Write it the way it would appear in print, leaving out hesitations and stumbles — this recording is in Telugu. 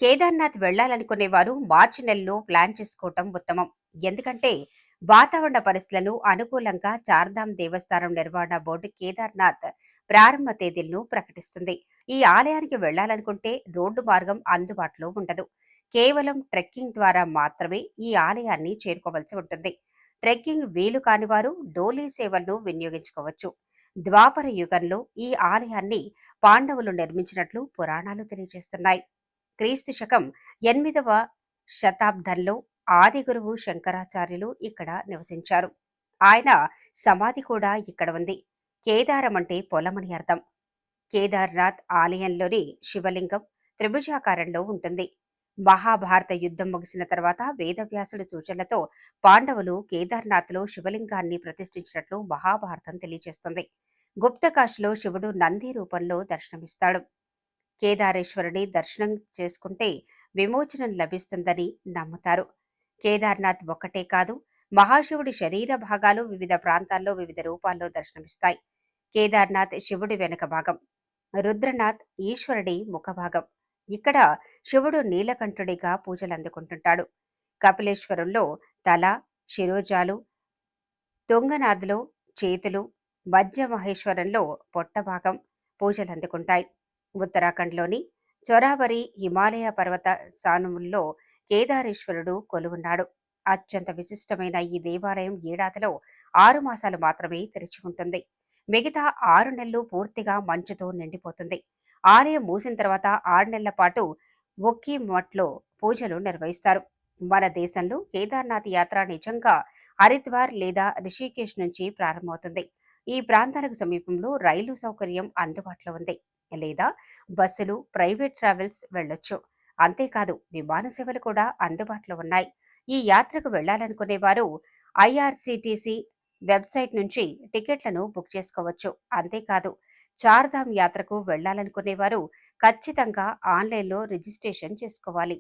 కేదార్నాథ్ వెళ్లాలనుకునేవారు మార్చి నెలలో ప్లాన్ చేసుకోవటం ఉత్తమం. ఎందుకంటే వాతావరణ పరిస్థితులను అనుకూలంగా చార్ధామ్ దేవస్థానం నిర్వహణ బోర్డు కేదార్నాథ్ ప్రారంభ తేదీలను ప్రకటిస్తుంది. ఈ ఆలయానికి వెళ్లాలనుకుంటే రోడ్డు మార్గం అందుబాటులో ఉండదు. కేవలం ట్రెక్కింగ్ ద్వారా మాత్రమే ఈ ఆలయాన్ని చేరుకోవలసి ఉంటుంది. ట్రెక్కింగ్ వీలు కాని వారు డోలీ సేవలను వినియోగించుకోవచ్చు. ద్వాపర యుగంలో ఈ ఆలయాన్ని పాండవులు నిర్మించినట్లు పురాణాలు తెలియజేస్తున్నాయి. క్రీస్తు శకం 8వ శతాబ్దంలో ఆదిగురువు శంకరాచార్యులు ఇక్కడ నివసించారు. ఆయన సమాధి కూడా ఇక్కడ ఉంది. కేదారం అంటే పొలమని అర్థం. కేదార్నాథ్ ఆలయంలోని శివలింగం త్రిభుజాకారంలో ఉంటుంది. మహాభారత యుద్ధం ముగిసిన తర్వాత వేదవ్యాసుడి సూచనలతో పాండవులు కేదార్నాథ్లో శివలింగాన్ని ప్రతిష్ఠించినట్లు మహాభారతం తెలియజేస్తుంది. గుప్తకాశిలో శివుడు నంది రూపంలో దర్శనమిస్తాడు. కేదారేశ్వరుని దర్శనం చేసుకుంటే విమోచనం లభిస్తుందని నమ్ముతారు. కేదార్నాథ్ ఒక్కటే కాదు, మహాశివుడి శరీర భాగాలు వివిధ ప్రాంతాల్లో వివిధ రూపాల్లో దర్శనమిస్తాయి. కేదార్నాథ్ శివుడి వెనుక భాగం, రుద్రనాథ్ ఈశ్వరుడి ముఖభాగం. ఇక్కడ శివుడు నీలకంఠుడిగా పూజలు అందుకుంటుంటాడు. కపిలేశ్వరంలో తల, శిరోజాలు, తుంగనాథ్లో చేతులు, మధ్య మహేశ్వరంలో పొట్ట భాగం పూజలు అందుకుంటాయి. ఉత్తరాఖండ్లోని చొరావరి హిమాలయ పర్వత సానువుల్లో కేదారేశ్వరుడు కొలువున్నాడు. అత్యంత విశిష్టమైన ఈ దేవాలయం ఏడాదిలో 6 మాసాలు మాత్రమే తెరిచి ఉంటుంది. మిగతా 6 నెలలు పూర్తిగా మంచుతో నిండిపోతుంది. ఆలయం మూసిన తర్వాత 6 నెలల పాటు ఒక్కీ మఠ్లో పూజలు నిర్వహిస్తారు. మన దేశంలో కేదార్నాథ్ యాత్ర నిజంగా హరిద్వార్ లేదా రిషికేశ్ నుంచి ప్రారంభమవుతుంది. ఈ ప్రాంతాలకు సమీపంలో రైలు సౌకర్యం అందుబాటులో ఉంది. లేదా బస్సులు, ప్రైవేట్ ట్రావెల్స్ వెళ్ళొచ్చు. అంతేకాదు విమాన సేవలు కూడా అందుబాటులో ఉన్నాయి. ఈ యాత్రకు వెళ్లాలనుకునే వారు ఐఆర్సీటీసీ వెబ్సైట్ నుంచి టికెట్లను బుక్ చేసుకోవచ్చు. అంతేకాదు చార్ధామ్ యాత్రకు వెళ్లాలనుకునే వారు ఖచ్చితంగా ఆన్లైన్లో రిజిస్ట్రేషన్ చేసుకోవాలి.